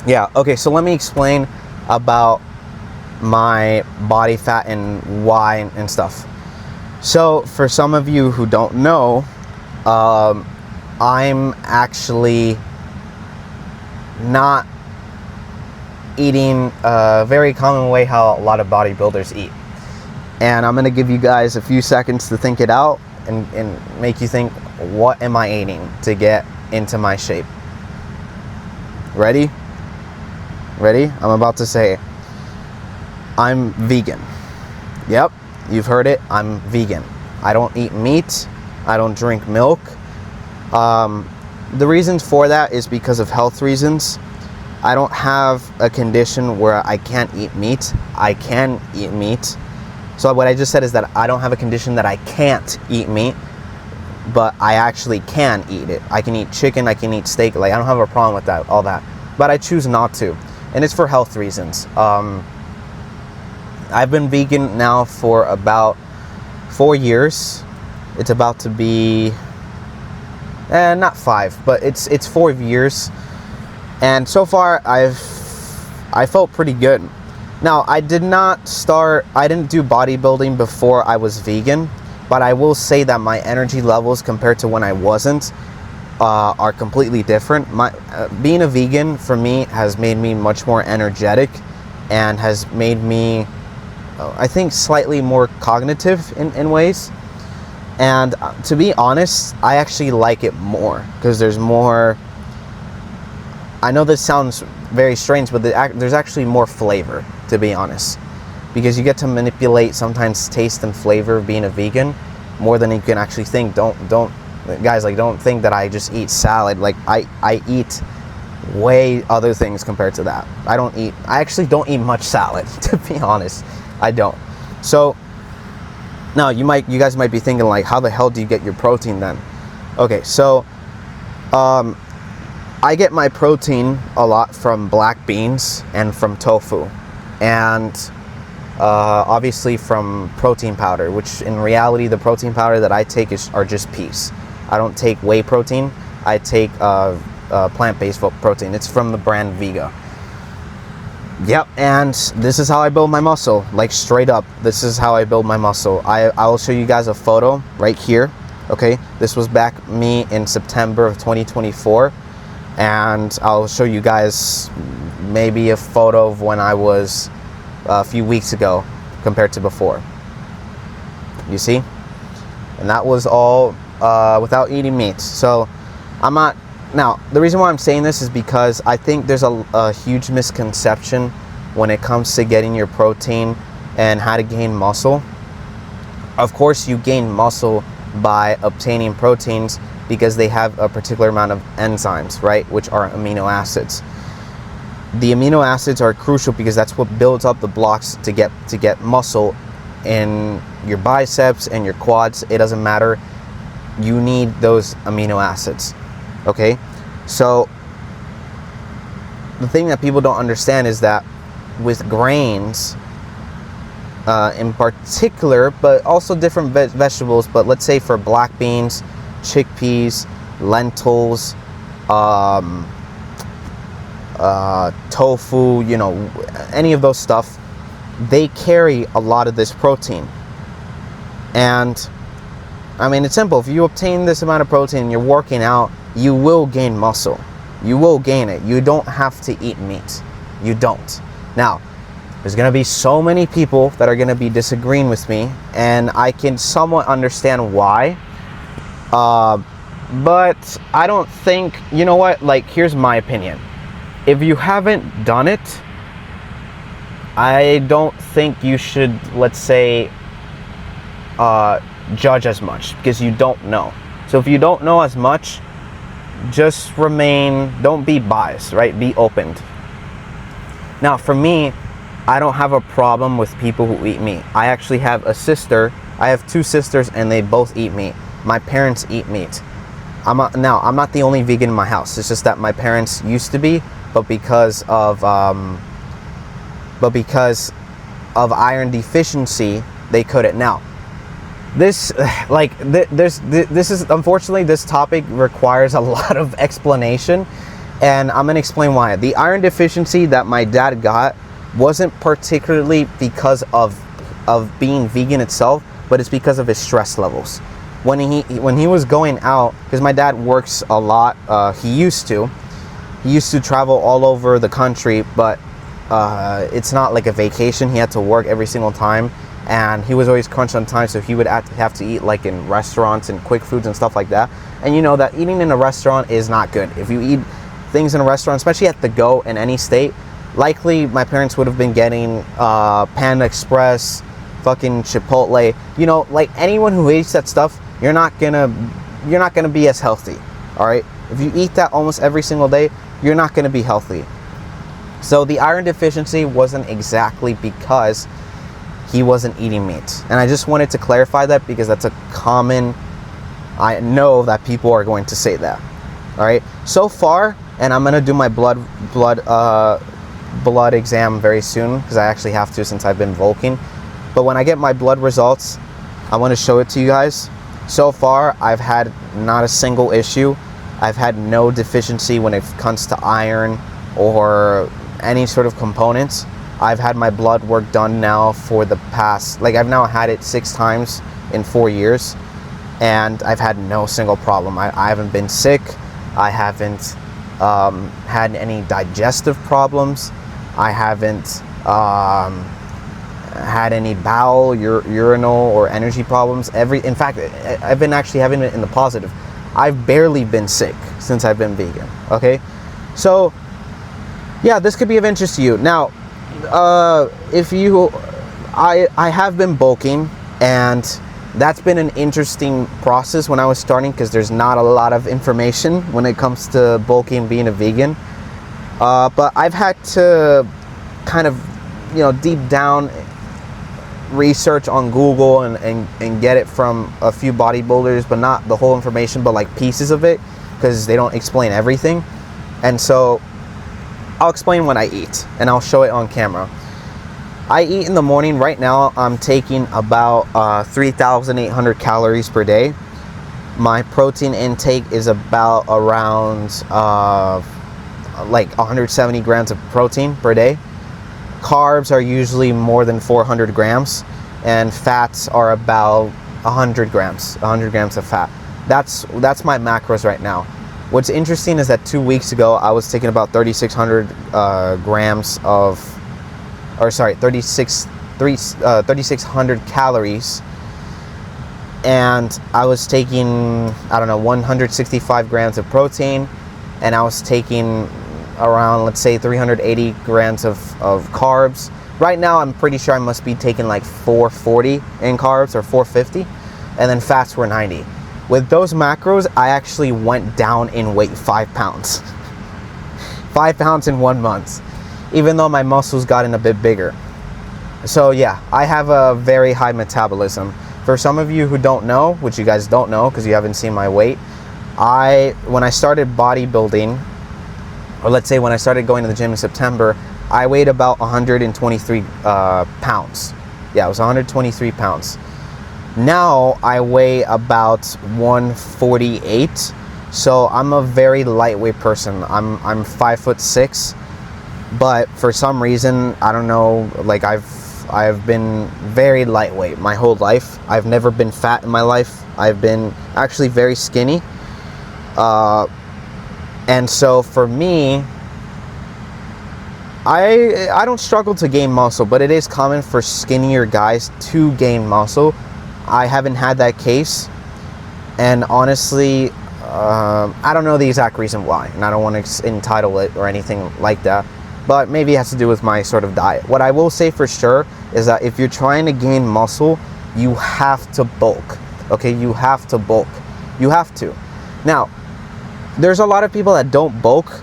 Yeah, okay, so let me explain about my body fat and why and stuff. So for some of you who don't know, I'm actually not eating a very common way how a lot of bodybuilders eat. And I'm going to give you guys a few seconds to think it out and make you think, what am I eating to get into my shape? Ready? Ready? I'm about to say it. I'm vegan. Yep, you've heard it. I'm vegan. I don't eat meat. I don't drink milk. The reasons for that is because of health reasons. I don't have a condition where I can't eat meat. I can eat meat. So what I just said is that I don't have a condition that I can't eat meat, but I actually can eat it. I can eat chicken, I can eat steak. Like, I don't have a problem with that, all that. But I choose not to. And it's for health reasons. I've been vegan now for about 4 years. It's about to be, not 5, but it's 4 years. And so far, I felt pretty good. Now, I didn't do bodybuilding before I was vegan, but I will say that my energy levels compared to when I wasn't are completely different. Being a vegan for me has made me much more energetic and has made me, I think, slightly more cognitive in ways. And to be honest, I actually like it more because there's more. I know this sounds very strange, but there's actually more flavor, to be honest, because you get to manipulate sometimes taste and flavor of being a vegan more than you can actually think. Don't guys, like, don't think that I just eat salad. Like, I eat way other things compared to that. I actually don't eat much salad, to be honest. I don't. So now you guys might be thinking, like, how the hell do you get your protein then? Okay, so I get my protein a lot from black beans and from tofu, and obviously from protein powder, which in reality the protein powder that I take are just peas. I don't take whey protein. I take plant-based protein. It's from the brand Vega. Yep, and this is how I build my muscle. Like, straight up, this is how I build my muscle. I will show you guys a photo right here. Okay, this was back me in September of 2024. And I'll show you guys maybe a photo of when I was a few weeks ago compared to before. You see? And that was all without eating meat. So I'm not. Now, the reason why I'm saying this is because I think there's a huge misconception when it comes to getting your protein and how to gain muscle. Of course, you gain muscle by obtaining proteins because they have a particular amount of enzymes, right, which are amino acids. The amino acids are crucial because that's what builds up the blocks to get muscle in your biceps and your quads. It doesn't matter. You need those amino acids. Okay? So the thing that people don't understand is that with grains in particular, but also different vegetables, but let's say for black beans, chickpeas, lentils, tofu, you know, any of those stuff, they carry a lot of this protein. And I mean, it's simple. If you obtain this amount of protein and you're working out, you will gain muscle. You will gain it. You don't have to eat meat. You don't. Now, there's going to be so many people that are going to be disagreeing with me, and I can somewhat understand why. But I don't think, you know what, like, here's my opinion. If you haven't done it, I don't think you should, let's say, judge as much, because you don't know. So if you don't know as much, just don't be biased, right? Be opened. Now, for me, I don't have a problem with people who eat meat. I actually have a sister. I have 2 sisters, and they both eat meat. My parents eat meat. I'm not the only vegan in my house. It's just that my parents used to be, but because of iron deficiency, they couldn't. Now, this is unfortunately, this topic requires a lot of explanation, And I'm gonna explain why. The iron deficiency that my dad got wasn't particularly because of being vegan itself, but it's because of his stress levels. When he was going out, because my dad works a lot, he used to travel all over the country, but it's not like a vacation. He had to work every single time, and he was always crunched on time, so he would have to eat like in restaurants and quick foods and stuff like that. And you know that eating in a restaurant is not good. If you eat things in a restaurant, especially at the go in any state, likely my parents would have been getting Panda Express, fucking Chipotle. You know, like anyone who eats that stuff, you're not gonna be as healthy. All right, if you eat that almost every single day, you're not gonna be healthy. So the iron deficiency wasn't exactly because he wasn't eating meat. And I just wanted to clarify that because that's a common, I know that people are going to say that. All right, so far, and I'm gonna do my blood exam very soon, because I actually have to since I've been bulking. But when I get my blood results, I want to show it to you guys. So far, I've had not a single issue. I've had no deficiency when it comes to iron or any sort of components. I've had my blood work done now for the past, like I've now had it 6 times in 4 years, and I've had no single problem. I haven't been sick. I haven't had any digestive problems. I haven't had any bowel, urinal, or energy problems. In fact, I've been actually having it in the positive. I've barely been sick since I've been vegan. Okay, so yeah, this could be of interest to you. Now, I have been bulking, and that's been an interesting process when I was starting, because there's not a lot of information when it comes to bulking being a vegan. But I've had to kind of, you know, deep down research on Google and get it from a few bodybuilders, but not the whole information, but like pieces of it, because they don't explain everything. And so I'll explain what I eat, and I'll show it on camera. I eat in the morning. Right now I'm taking about 3,800 calories per day. My protein intake is about around like 170 grams of protein per day. Carbs are usually more than 400 grams, and fats are about 100 grams of fat. That's my macros right now. What's interesting is that 2 weeks ago I was taking about 3,600 3,600 calories, and I was taking, I don't know, 165 grams of protein, and I was taking around, let's say, 380 grams of carbs. Right now I'm pretty sure I must be taking like 440 in carbs, or 450, and then fats were 90. With those macros, I actually went down in weight 5 pounds. 5 pounds in 1 month, even though my muscles gotten a bit bigger. So yeah, I have a very high metabolism. For some of you who don't know, which you guys don't know because you haven't seen my weight, when I started bodybuilding, or let's say when I started going to the gym in September, I weighed about 123 pounds. Yeah, it was 123 pounds. Now I weigh about 148. So I'm a very lightweight person. I'm 5'6", but for some reason, I don't know, like I've been very lightweight my whole life. I've never been fat in my life. I've been actually very skinny. And so for me, I don't struggle to gain muscle, but it is common for skinnier guys to gain muscle. I haven't had that case, and honestly, I don't know the exact reason why, and I don't want to entitle it or anything like that, but maybe it has to do with my sort of diet. What I will say for sure is that if you're trying to gain muscle, you have to bulk. Okay, you have to bulk. You have to. Now, there's a lot of people that don't bulk,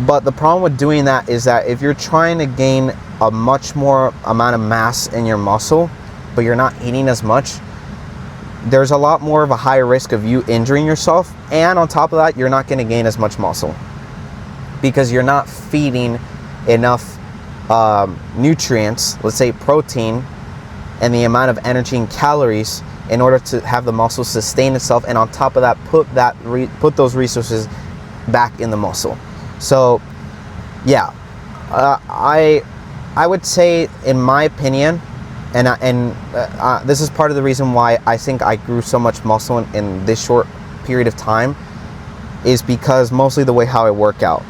but the problem with doing that is that if you're trying to gain a much more amount of mass in your muscle, but you're not eating as much, there's a lot more of a higher risk of you injuring yourself, and on top of that, you're not going to gain as much muscle because you're not feeding enough nutrients, let's say protein, and the amount of energy and calories in order to have the muscle sustain itself, and on top of that, put those resources back in the muscle. So yeah, I would say, in my opinion, and this is part of the reason why I think I grew so much muscle in this short period of time, is because mostly the way how I work out.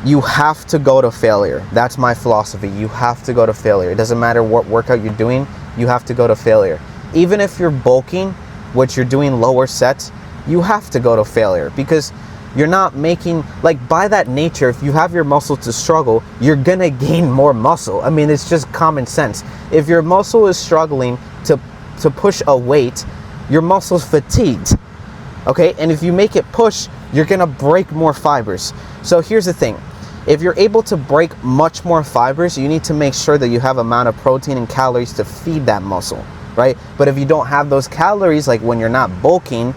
You have to go to failure. That's my philosophy. You have to go to failure. It doesn't matter what workout you're doing, you have to go to failure. Even if you're bulking, which you're doing lower sets, you have to go to failure, because you're not making, like, by that nature, if you have your muscle to struggle, you're gonna gain more muscle. I mean, it's just common sense. If your muscle is struggling to push a weight, your muscle's fatigued, okay? And if you make it push, you're gonna break more fibers. So here's the thing. If you're able to break much more fibers, you need to make sure that you have amount of protein and calories to feed that muscle, right? But if you don't have those calories, like when you're not bulking,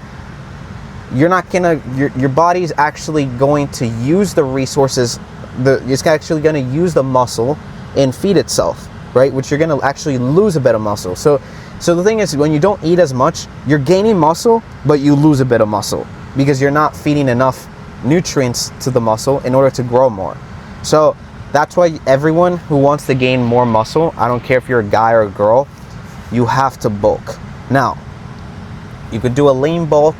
you're not gonna, your body's actually going to use the resources, it's actually gonna use the muscle and feed itself, right? Which you're gonna actually lose a bit of muscle. So the thing is, when you don't eat as much, you're gaining muscle, but you lose a bit of muscle because you're not feeding enough nutrients to the muscle in order to grow more. So that's why everyone who wants to gain more muscle, I don't care if you're a guy or a girl, you have to bulk. Now, you could do a lean bulk,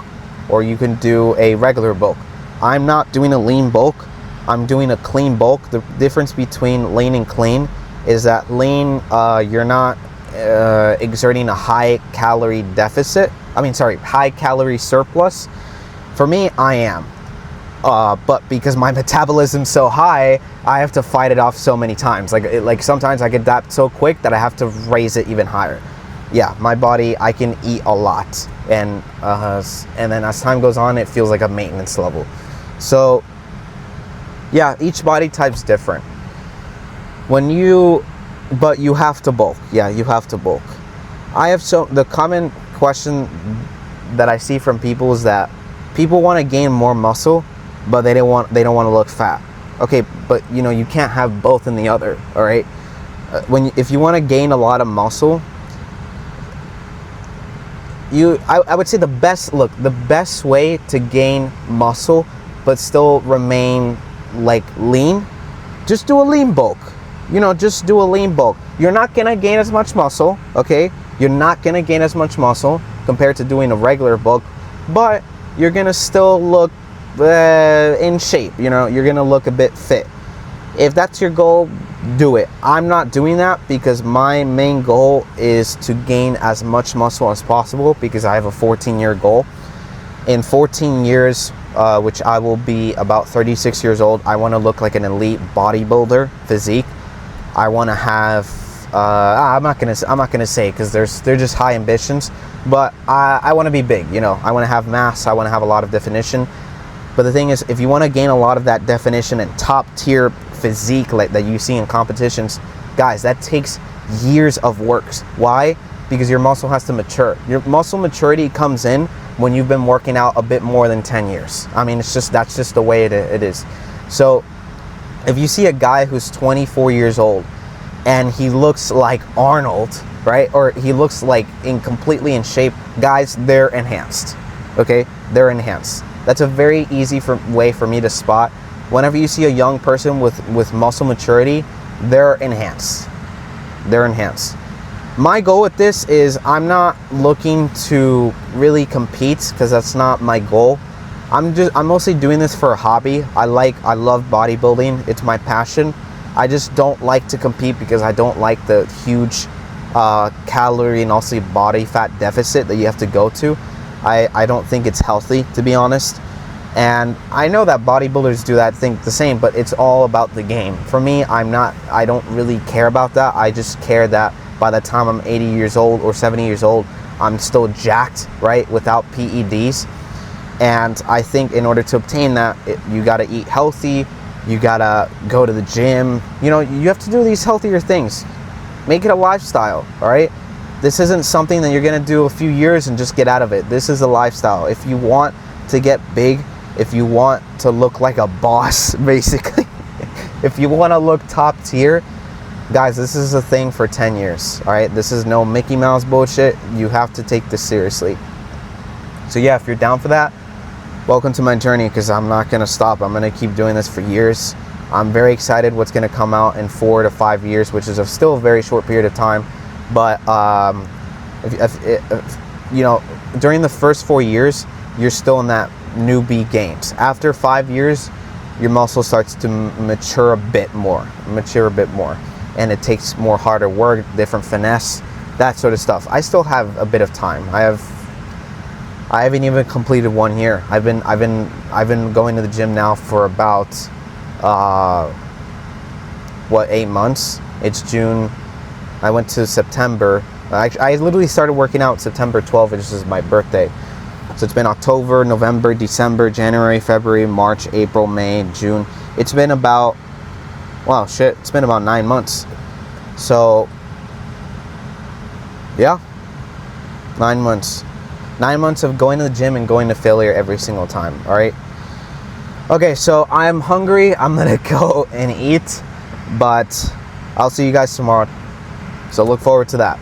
or you can do a regular bulk. I'm not doing a lean bulk, I'm doing a clean bulk. The difference between lean and clean is that lean, you're not exerting a high calorie deficit. High calorie surplus. For me, I am. But because my metabolism's so high, I have to fight it off so many times. Like sometimes I get that so quick that I have to raise it even higher. Yeah, my body, I can eat a lot, and then as time goes on, it feels like a maintenance level. So yeah, each body type's different. But you have to bulk. Yeah, you have to bulk. The common question that I see from people is that people want to gain more muscle, but they don't want to look fat. Okay, but you can't have both in the other. All right, if you want to gain a lot of muscle, I would say the best way to gain muscle but still remain like lean, just do a lean bulk. Just do a lean bulk. You're not gonna gain as much muscle, okay? You're not gonna gain as much muscle compared to doing a regular bulk, but you're gonna still look in shape. You're gonna look a bit fit. If that's your goal, do it. I'm not doing that because my main goal is to gain as much muscle as possible, because I have a 14-year goal. In 14 years, which I will be about 36 years old, I want to look like an elite bodybuilder physique. I want to have I'm not gonna say, because they're just high ambitions, but I want to be big. I want to have mass. I want to have a lot of definition. But the thing is, if you want to gain a lot of that definition and top tier physique like that you see in competitions, guys, that takes years of work. Why? Because your muscle has to mature. Your muscle maturity comes in when you've been working out a bit more than 10 years. I mean, that's just the way it is. So if you see a guy who's 24 years old and he looks like Arnold, right? Or he looks like completely in shape, guys, they're enhanced. Okay? They're enhanced. That's a very easy way for me to spot. Whenever you see a young person with muscle maturity, they're enhanced. They're enhanced. My goal with this is, I'm not looking to really compete, because that's not my goal. I'm mostly doing this for a hobby. I love bodybuilding. It's my passion. I just don't like to compete because I don't like the huge calorie and also body fat deficit that you have to go to. I don't think it's healthy, to be honest. And I know that bodybuilders do that, think the same, but it's all about the game. For me, I don't really care about that. I just care that by the time I'm 80 years old or 70 years old, I'm still jacked, right, without PEDs. And I think in order to obtain that, you got to eat healthy, you got to go to the gym, you have to do these healthier things. Make it a lifestyle, all right? This isn't something that you're going to do a few years and just get out of it. This is a lifestyle. If you want to get big, if you want to look like a boss, basically, if you want to look top tier, guys, this is a thing for 10 years, all right? This is no Mickey Mouse bullshit. You have to take this seriously. So yeah, if you're down for that, welcome to my journey, because I'm not going to stop. I'm going to keep doing this for years. I'm very excited what's going to come out in 4 to 5 years, which is still a very short period of time. But if you know, during the first 4 years, you're still in that newbie gains. After 5 years, your muscle starts to mature a bit more, and it takes more harder work, different finesse, that sort of stuff. I still have a bit of time. I haven't even completed 1 year. I've been going to the gym now for about 8 months. It's June. I went to September. I literally started working out September 12th, which is my birthday. So it's been October, November, December, January, February, March, April, May, June. It's been about, wow, shit, it's been about 9 months. So, yeah, 9 months. 9 months of going to the gym and going to failure every single time, all right? Okay, so I'm hungry. I'm gonna go and eat, but I'll see you guys tomorrow. So look forward to that.